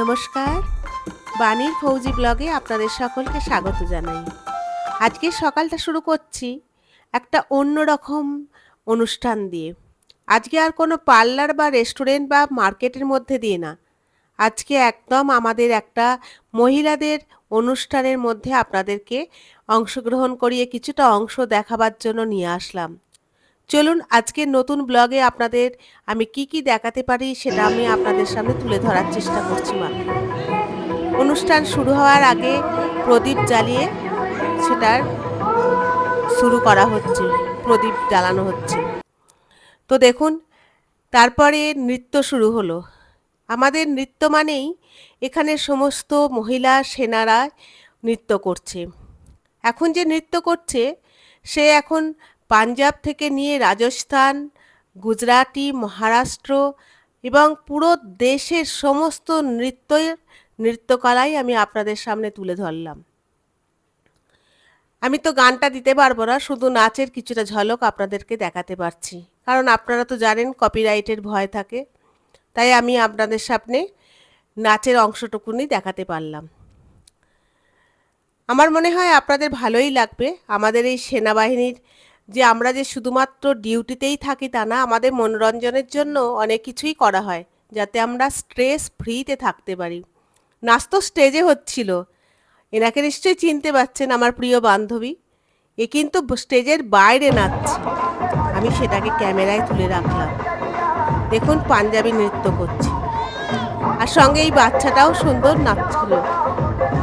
নমস্কার, বাণীর ফৌজি ব্লগে আপনাদের সকলকে স্বাগত জানাই। আজকে সকালটা শুরু করছি একটা অন্যরকম অনুষ্ঠান দিয়ে। আজকে আর কোনো পার্লার বা রেস্টুরেন্ট বা মার্কেটের মধ্যে দিয়ে না। আজকে একদম আমাদের একটা মহিলাদের অনুষ্ঠানের মধ্যে আপনাদেরকে অংশগ্রহণ করিয়ে কিছুটা অংশ দেখাবার জন্য নিয়ে আসলাম। চলুন আজকের নতুন ব্লগে আপনাদের আমি কি দেখাতে পারি সেটা আমি আপনাদের সামনে তুলে ধরার চেষ্টা করছি মাত্র। অনুষ্ঠান শুরু হওয়ার আগে প্রদীপ জ্বালিয়ে সেটার শুরু করা হচ্ছে, প্রদীপ জ্বালানো হচ্ছে। তো দেখুন, তারপরে নৃত্য শুরু হলো। আমাদের নৃত্য মানেই এখানে সমস্ত মহিলা সেনারা নৃত্য করছে। এখন যে নৃত্য করছে সে এখন পাঞ্জাব থেকে নিয়ে রাজস্থান, গুজরাটি, মহারাষ্ট্র এবং পুরো দেশের সমস্ত নৃত্যকলাই আমি আপনাদের সামনে তুলে ধরলাম। আমি তো গানটা দিতে পারবো না, শুধু নাচের কিছুটা ঝলক আপনাদেরকে দেখাতে পারছি, কারণ আপনারা তো জানেন কপিরাইটের ভয় থাকে। তাই আমি আপনাদের সামনে নাচের অংশটুকুনি দেখাতে পারলাম। আমার মনে হয় আপনাদের ভালোই লাগবে। আমাদের এই সেনাবাহিনীর যে আমরা যে শুধুমাত্র ডিউটিতেই থাকি তা না, আমাদের মনোরঞ্জনের জন্য অনেক কিছুই করা হয় যাতে আমরা স্ট্রেস ফ্রিতে থাকতে পারি। নাচ তো স্টেজে হচ্ছিল। এনাকে নিশ্চয়ই চিনতে পারছেন, আমার প্রিয় বান্ধবী। এ কিন্তু স্টেজের বাইরে নাচছে। আমি সেটাকে ক্যামেরায় তুলে রাখলাম। দেখুন, পাঞ্জাবি নৃত্য করছে, আর সঙ্গে এই বাচ্চাটাও সুন্দর নাচছিল।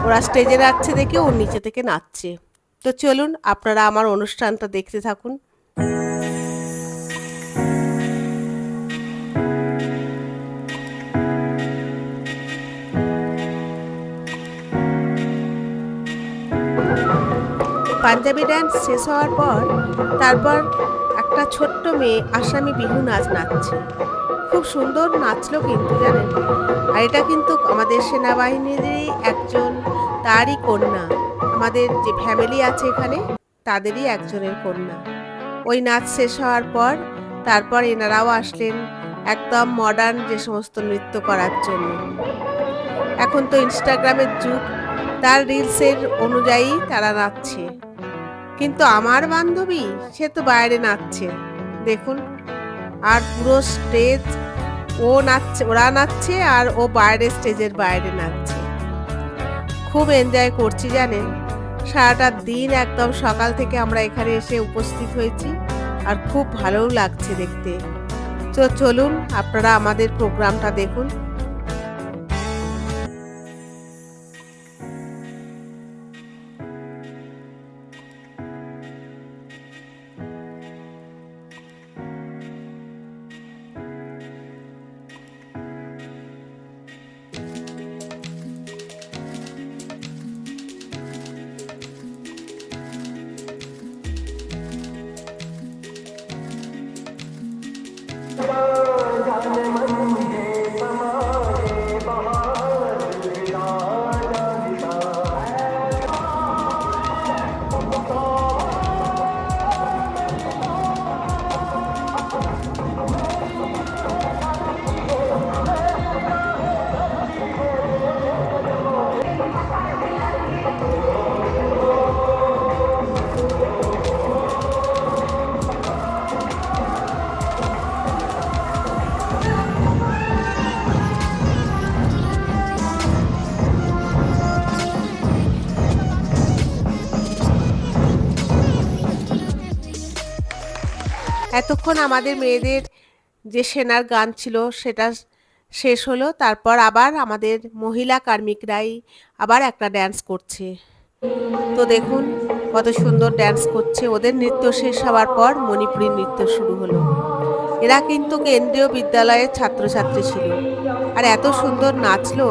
ওরা স্টেজে নাচছে দেখে ওর নিচে থেকে নাচছে। তো চলুন আপনারা আমার অনুষ্ঠানটা দেখতে থাকুন। পাঞ্জাবি ডান্স শেষ হওয়ার পর তারপর একটা ছোট্ট মেয়ে আসামি বিহু নাচ নাচছে। খুব সুন্দর নাচলো কিন্তু, জানেন। আর এটা কিন্তু আমাদের সেনাবাহিনীরই একজন, তারই কন্যা। আমাদের যে ফ্যামিলি আছে এখানে তাদেরই একজনের কন্যা। ওই নাচ শেষ হওয়ার পর তারপর এনারাও আসলেন একদম মডার্ন যে সমস্ত নৃত্য করার জন্য। এখন তো ইনস্টাগ্রামের যুগ, তার রিলসের অনুযায়ী তারা নাচছে। কিন্তু আমার বান্ধবী সে তো বাইরে নাচছে, দেখুন। আর পুরো স্টেজ ও নাচছে, ওরা নাচছে, আর ও বাইরে স্টেজের বাইরে নাচছে। খুব এনজয় করছি, জানেন। সারাটা দিন একদম সকাল থেকে আমরা এখানে এসে উপস্থিত হয়েছি, আর খুব ভালোও লাগছে দেখতে। তো চলুন আপনারা আমাদের প্রোগ্রামটা দেখুন। এতক্ষণ আমাদের মেয়েদের যে সেনার গান ছিল সেটা শেষ হলো। তারপর আবার আমাদের মহিলা কার্মিকরাই আবার একটা ড্যান্স করছে। তো দেখুন কত সুন্দর ড্যান্স করছে। ওদের নৃত্য শেষ হওয়ার পর মণিপুরী নৃত্য শুরু হলো। এরা কিন্তু কেন্দ্রীয় বিদ্যালয়ের ছাত্রছাত্রী ছিল, আর এত সুন্দর নাচলো।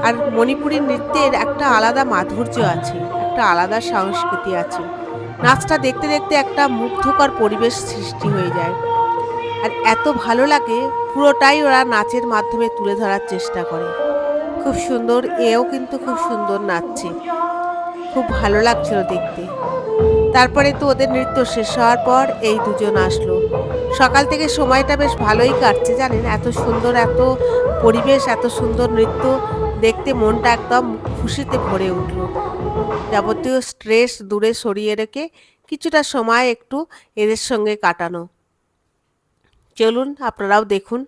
আর মণিপুরী নৃত্যের একটা আলাদা মাধুর্য আছে, একটা আলাদা সংস্কৃতি আছে। নাচটা দেখতে দেখতে একটা মুগ্ধকর পরিবেশ সৃষ্টি হয়ে যায়, আর এত ভালো লাগে। পুরোটাই ওরা নাচের মাধ্যমে তুলে ধরার চেষ্টা করে। খুব সুন্দর, এও কিন্তু খুব সুন্দর নাচছে। খুব ভালো লাগছিল দেখতে। তারপরে তো ওদের নৃত্য শেষ হওয়ার পর এই দুজন আসলো। সকাল থেকে সময়টা বেশ ভালোই কাটছে, জানেন। এত সুন্দর, এত পরিবেশ, এত সুন্দর নৃত্য, দেখতে মনটা একদম খুশিতে ভরে উঠল। যাবতীয় স্ট্রেস দূরে সরিয়ে রেখে কিছুটা সময় একটু এদের সঙ্গে কাটানো। চলুন আপনারাও দেখুন।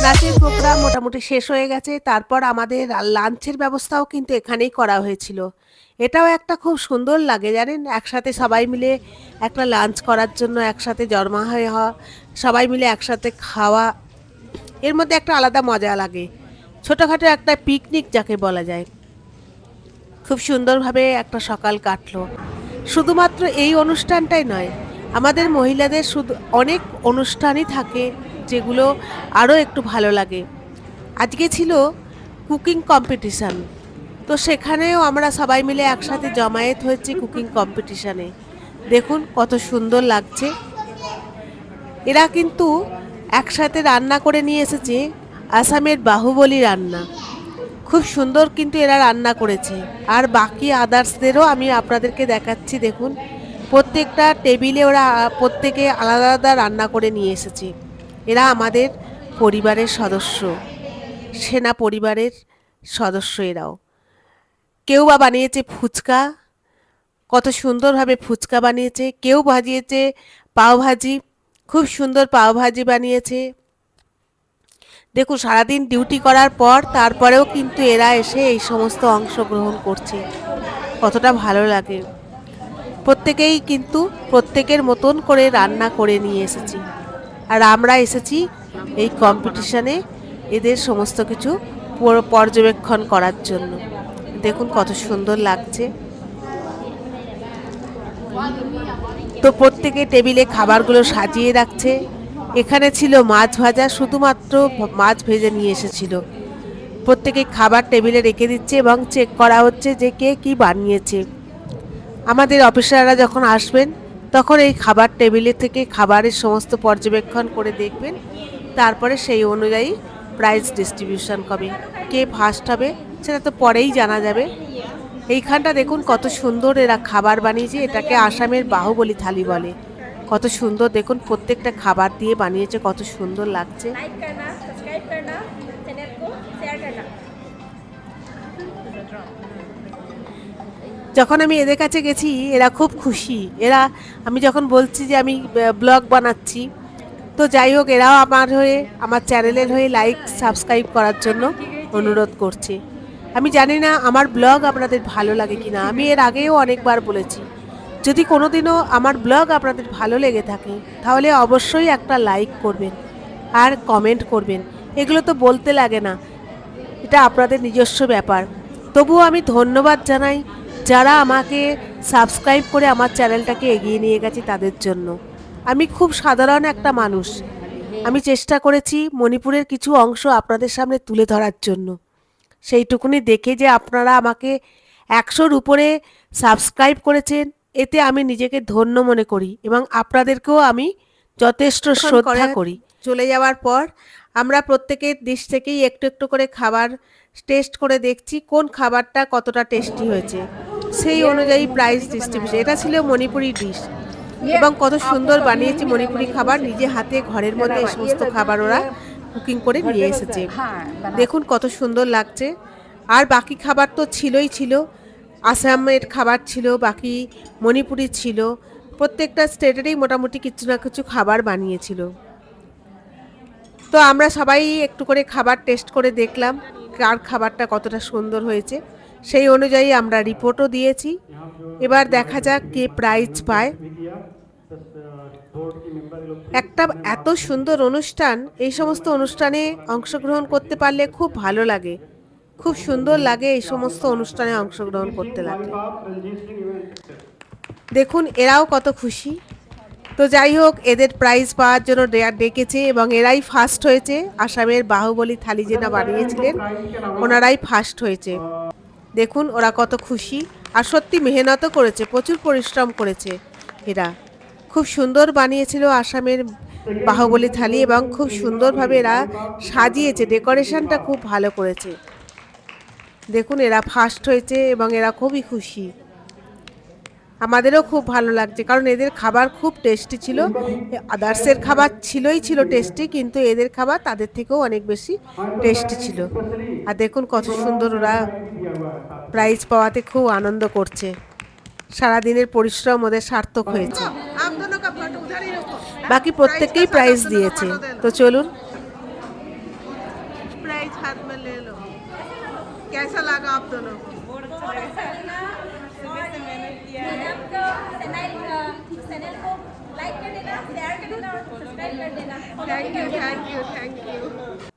নাচের প্রোগ্রাম মোটামুটি শেষ হয়ে গেছে। তারপর আমাদের লাঞ্চের ব্যবস্থাও কিন্তু এখানেই করা হয়েছিল। এটাও একটা খুব সুন্দর লাগে জানেন, একসাথে সবাই মিলে একটা লাঞ্চ করার জন্য একসাথে জড়ো হয়ে হওয়া, সবাই মিলে একসাথে খাওয়া, এর মধ্যে একটা আলাদা মজা লাগে। ছোটোখাটো একটা পিকনিক যাকে বলা যায়। খুব সুন্দরভাবে একটা সকাল কাটলো। শুধুমাত্র এই অনুষ্ঠানটাই নয়, আমাদের মহিলাদের শুধু অনেক অনুষ্ঠানই থাকে যেগুলো আরও একটু ভালো লাগে। আজকে ছিল কুকিং কম্পিটিশান, তো সেখানেও আমরা সবাই মিলে একসাথে জমায়েত হয়েছি কুকিং কম্পিটিশানে। দেখুন কত সুন্দর লাগছে। এরা কিন্তু একসাথে রান্না করে নিয়ে এসেছে আসামের বাহুবলী রান্না। খুব সুন্দর কিন্তু এরা রান্না করেছে। আর বাকি আদার্সদেরও আমি আপনাদেরকে দেখাচ্ছি। দেখুন প্রত্যেকটা টেবিলে ওরা প্রত্যেকে আলাদা আলাদা রান্না করে নিয়ে এসেছে। এরা আমাদের পরিবারের সদস্য, সেনা পরিবারের সদস্য এরাও। কেউ বা বানিয়েছে ফুচকা, কত সুন্দরভাবে ফুচকা বানিয়েছে। কেউ ভাজিয়েছে পাওভাজি, খুব সুন্দর পাওভাজি বানিয়েছে। দেখুন সারাদিন ডিউটি করার পর তারপরেও কিন্তু এরা এসে এই সমস্ত অংশগ্রহণ করছে, কতটা ভালো লাগে। প্রত্যেকেই কিন্তু প্রত্যেকের মতন করে রান্না করে নিয়ে এসেছি। আর আমরা এসেছি এই কম্পিটিশানে এদের সমস্ত কিছু পর্যবেক্ষণ করার জন্য। দেখুন কত সুন্দর লাগছে। তো প্রত্যেকে টেবিলে খাবারগুলো সাজিয়ে রাখছে। এখানে ছিল মাছ ভাজা, শুধুমাত্র মাছ ভেজে নিয়ে এসেছিল। প্রত্যেকে খাবার টেবিলে রেখে দিচ্ছে এবং চেক করা হচ্ছে যে কে কী বানিয়েছে। আমাদের অফিসাররা যখন আসবেন তখন এই খাবার টেবিলে থেকে খাবারের সমস্ত পর্যবেক্ষণ করে দেখবেন, তারপরে সেই অনুযায়ী প্রাইজ ডিস্ট্রিবিউশন হবে। কে ফার্স্ট হবে সেটা তো পরেই জানা যাবে। এইখানটা দেখুন কত সুন্দর এরা খাবার বানিয়েছে। এটাকে আসামের বাহুবলী থালি বলে। কত সুন্দর দেখুন, প্রত্যেকটা খাবার দিয়ে বানিয়েছে, কত সুন্দর লাগছে। যখন আমি এদের কাছে গেছি এরা খুব খুশি। এরা, আমি যখন বলছি যে আমি ব্লগ বানাচ্ছি, তো যাই হোক এরাও আমার হয়ে, আমার চ্যানেলের হয়ে লাইক সাবস্ক্রাইব করার জন্য অনুরোধ করছে। আমি জানি না আমার ব্লগ আপনাদের ভালো লাগে কিনা। আমি এর আগেও অনেকবার বলেছি, যদি কোনোদিনও আমার ব্লগ আপনাদের ভালো লেগে থাকে তাহলে অবশ্যই একটা লাইক করবেন আর কমেন্ট করবেন। এগুলো তো বলতে লাগে না, এটা আপনাদের নিজস্ব ব্যাপার। তবুও আমি ধন্যবাদ জানাই যারা আমাকে সাবস্ক্রাইব করে আমার চ্যানেলটাকে এগিয়ে নিয়ে গেছে তাদের জন্য। আমি খুব সাধারণ একটা মানুষ। আমি চেষ্টা করেছি মণিপুরের কিছু অংশ আপনাদের সামনে তুলে ধরার জন্য। সেইটুকুনি দেখে যে আপনারা আমাকে 100-র উপরে সাবস্ক্রাইব করেছেন, এতে আমি নিজেকে ধন্য মনে করি এবং আপনাদেরকেও আমি যথেষ্ট শ্রদ্ধা করি। চলে যাওয়ার পর আমরা প্রত্যেকের ডিশ থেকেই একটু একটু করে খাবার টেস্ট করে দেখছি কোন খাবারটা কতটা টেস্টি হয়েছে, সেই অনুযায়ী প্রাইজ ডিস্ট্রিবিউশন। এটা ছিল মণিপুরি ডিশ এবং কত সুন্দর বানিয়েছে মণিপুরি খাবার। নিজে হাতে ঘরের মধ্যে এই সমস্ত খাবার ওরা কুকিং করে নিয়ে এসেছে। দেখুন কত সুন্দর লাগছে। আর বাকি খাবার তো ছিল। আসামের খাবার ছিল, বাকি মণিপুরি ছিল। প্রত্যেকটা স্টেটেরই মোটামুটি কিছু না কিছু খাবার বানিয়েছিল। তো আমরা সবাই একটু করে খাবার টেস্ট করে দেখলাম কার খাবারটা কতটা সুন্দর হয়েছে। সেই অনুযায়ী আমরা রিপোর্টও দিয়েছি। এবার দেখা যাক কে প্রাইজ পায়। একটা এত সুন্দর অনুষ্ঠান, এই সমস্ত অনুষ্ঠানে অংশগ্রহণ করতে পারলে খুব ভালো লাগে, খুব সুন্দর লাগে এই সমস্ত অনুষ্ঠানে অংশগ্রহণ করতে লাগলে। দেখুন এরাও কত খুশি। তো যাই হোক, এদের প্রাইজ পাওয়ার জন্য ডেকেছে এবং এরাই ফার্স্ট হয়েছে। আসামের বাহুবলী থালি যেটা বানিয়েছিলেন ওনারাই ফার্স্ট হয়েছে। দেখুন ওরা কত খুশি, আর সত্যি মেহনতও করেছে, প্রচুর পরিশ্রম করেছে। এরা খুব সুন্দর বানিয়েছিল আসামের বাহুবলী থালি এবং খুব সুন্দরভাবে এরা সাজিয়েছে, ডেকোরেশনটা খুব ভালো করেছে। দেখুন এরা ফার্স্ট হয়েছে এবং এরা খুবই খুশি। আমাদেরও খুব ভালো লাগছে, কারণ এদের খাবার খুব টেস্টি ছিল। আদার্সের খাবার ছিল টেস্টি, কিন্তু এদের খাবার তাদের থেকেও অনেক বেশি টেস্টি ছিল। আর দেখুন কত সুন্দর ওরা প্রাইজ পাওয়াতে খুব আনন্দ করছে। সারাদিনের পরিশ্রম ওদের সার্থক হয়েছে। বাকি প্রত্যেককেই প্রাইজ দিয়েছে। তো চলুন। প্রাইজ হাত মে লে লো। कैसा लगा आप दोनों को? सुबह से मेहनत किया है। चैनल को लाइक कर देना, शेयर कर देना और सब्सक्राइब कर देना। Thank you.